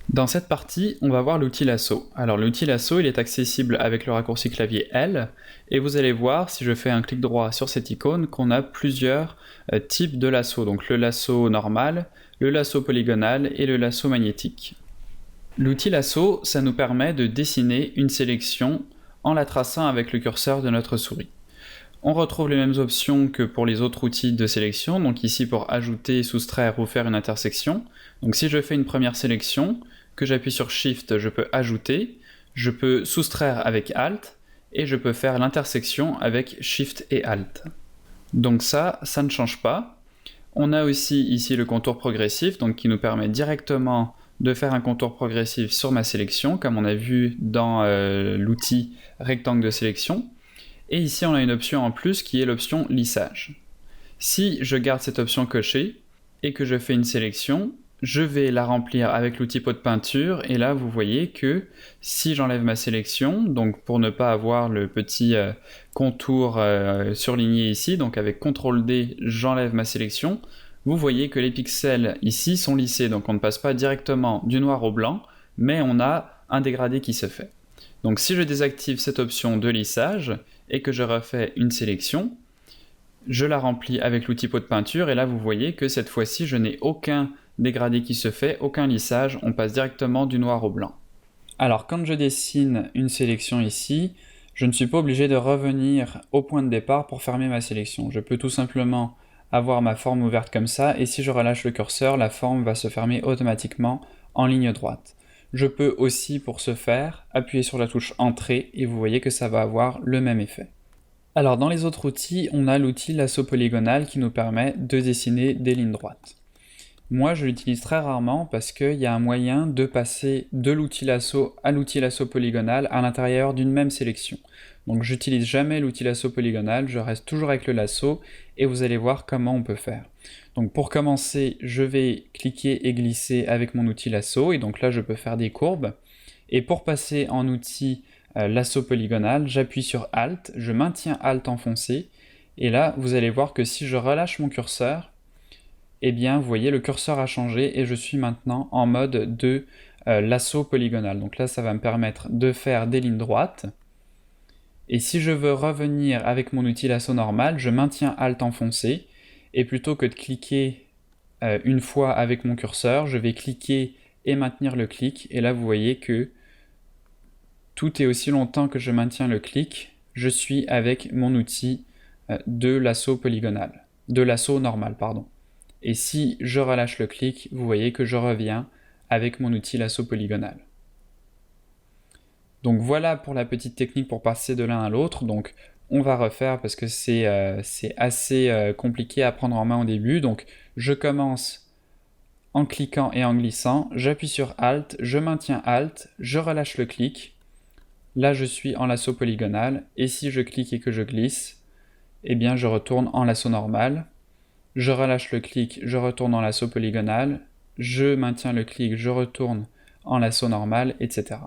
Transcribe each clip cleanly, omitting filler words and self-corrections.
Dans cette partie, on va voir l'outil lasso. Alors l'outil lasso, il est accessible avec le raccourci clavier L, et vous allez voir, si je fais un clic droit sur cette icône, qu'on a plusieurs types de lasso. Donc le lasso normal, le lasso polygonal et le lasso magnétique. L'outil lasso, ça nous permet de dessiner une sélection en la traçant avec le curseur de notre souris. On retrouve les mêmes options que pour les autres outils de sélection, donc ici pour ajouter, soustraire ou faire une intersection. Donc si je fais une première sélection, que j'appuie sur Shift, je peux ajouter, je peux soustraire avec Alt, et je peux faire l'intersection avec Shift et Alt. Donc ça ne change pas. On a aussi ici le contour progressif, donc qui nous permet directement de faire un contour progressif sur ma sélection, comme on a vu dans l'outil rectangle de sélection. Et ici, on a une option en plus qui est l'option lissage. Si je garde cette option cochée et que je fais une sélection, je vais la remplir avec l'outil pot de peinture, et là vous voyez que si j'enlève ma sélection, donc pour ne pas avoir le petit contour surligné ici, donc avec CTRL D, j'enlève ma sélection, vous voyez que les pixels ici sont lissés, donc on ne passe pas directement du noir au blanc, mais on a un dégradé qui se fait. Donc si je désactive cette option de lissage et que je refais une sélection, je la remplis avec l'outil pot de peinture, et là vous voyez que cette fois-ci je n'ai aucun dégradé qui se fait, aucun lissage, on passe directement du noir au blanc. Alors quand je dessine une sélection ici, je ne suis pas obligé de revenir au point de départ pour fermer ma sélection. Je peux tout simplement avoir ma forme ouverte comme ça, et si je relâche le curseur, la forme va se fermer automatiquement en ligne droite. Je peux aussi, pour ce faire, appuyer sur la touche Entrée, et vous voyez que ça va avoir le même effet. Alors dans les autres outils, on a l'outil lasso polygonal qui nous permet de dessiner des lignes droites. Moi je l'utilise très rarement parce qu'il y a un moyen de passer de l'outil lasso à l'outil lasso polygonal à l'intérieur d'une même sélection. Donc j'utilise jamais l'outil lasso polygonal, je reste toujours avec le lasso, et vous allez voir comment on peut faire. Donc pour commencer, je vais cliquer et glisser avec mon outil lasso, et donc là je peux faire des courbes. Et pour passer en outil lasso polygonal, j'appuie sur Alt, je maintiens Alt enfoncé, et là vous allez voir que si je relâche mon curseur, eh bien vous voyez le curseur a changé et je suis maintenant en mode de lasso polygonal. Donc là ça va me permettre de faire des lignes droites, et si je veux revenir avec mon outil lasso normal, je maintiens Alt enfoncé, et plutôt que de cliquer une fois avec mon curseur, je vais cliquer et maintenir le clic, et là vous voyez que tout est aussi longtemps que je maintiens le clic, je suis avec mon outil de lasso polygonal, de lasso normal, pardon. Et si je relâche le clic, vous voyez que je reviens avec mon outil lasso polygonal. Donc voilà pour la petite technique pour passer de l'un à l'autre. Donc on va refaire parce que c'est assez compliqué à prendre en main au début. Donc je commence en cliquant et en glissant, j'appuie sur Alt, je maintiens Alt, je relâche le clic. Là je suis en lasso polygonal, et si je clique et que je glisse, eh bien je retourne en lasso normal. Je relâche le clic, je retourne en lasso polygonal, je maintiens le clic, je retourne en lasso normal, etc.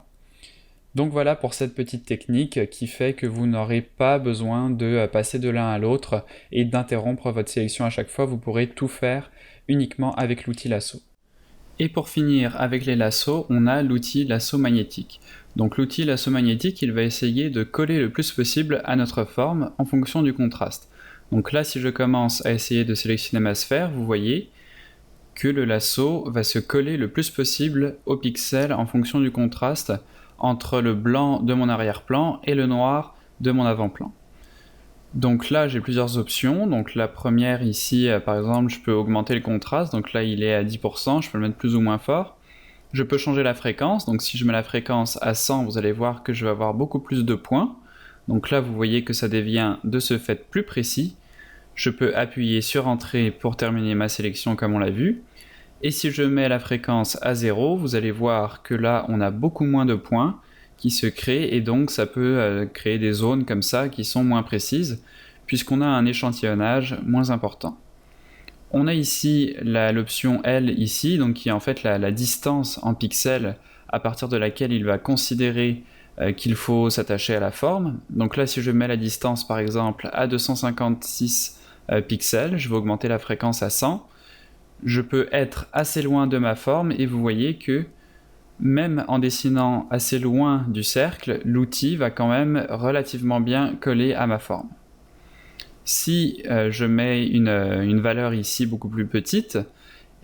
Donc voilà pour cette petite technique qui fait que vous n'aurez pas besoin de passer de l'un à l'autre et d'interrompre votre sélection à chaque fois, vous pourrez tout faire uniquement avec l'outil lasso. Et pour finir avec les lassos, on a l'outil lasso magnétique. Donc l'outil lasso magnétique, il va essayer de coller le plus possible à notre forme en fonction du contraste. Donc là, si je commence à essayer de sélectionner ma sphère, vous voyez que le lasso va se coller le plus possible au pixel en fonction du contraste entre le blanc de mon arrière-plan et le noir de mon avant-plan. Donc là j'ai plusieurs options. Donc la première ici, par exemple, je peux augmenter le contraste, donc là il est à 10%, je peux le mettre plus ou moins fort. Je peux changer la fréquence, donc si je mets la fréquence à 100, vous allez voir que je vais avoir beaucoup plus de points. Donc là vous voyez que ça devient de ce fait plus précis. Je peux appuyer sur Entrée pour terminer ma sélection comme on l'a vu. Et si je mets la fréquence à 0, vous allez voir que là on a beaucoup moins de points qui se créent, et donc ça peut créer des zones comme ça qui sont moins précises puisqu'on a un échantillonnage moins important. On a ici l'option L ici, donc qui est en fait la distance en pixels à partir de laquelle il va considérer qu'il faut s'attacher à la forme. Donc là si je mets la distance par exemple à 256 pixels, je vais augmenter la fréquence à 100. Je peux être assez loin de ma forme et vous voyez que même en dessinant assez loin du cercle, l'outil va quand même relativement bien coller à ma forme. Si je mets une valeur ici beaucoup plus petite,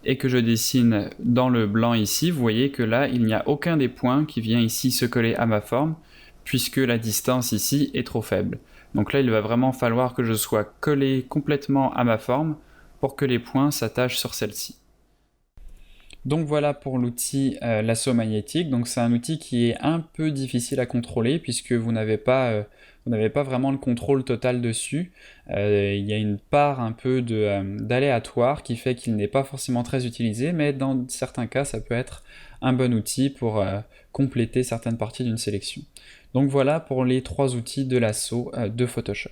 et que je dessine dans le blanc ici, vous voyez que là, il n'y a aucun des points qui vient ici se coller à ma forme, puisque la distance ici est trop faible. Donc là, il va vraiment falloir que je sois collé complètement à ma forme pour que les points s'attachent sur celle-ci. Donc voilà pour l'outil lasso magnétique. Donc c'est un outil qui est un peu difficile à contrôler puisque vous n'avez pas vraiment le contrôle total dessus. Il y a une part un peu d'aléatoire qui fait qu'il n'est pas forcément très utilisé, mais dans certains cas ça peut être un bon outil pour compléter certaines parties d'une sélection. Donc voilà pour les 3 outils de lasso de Photoshop.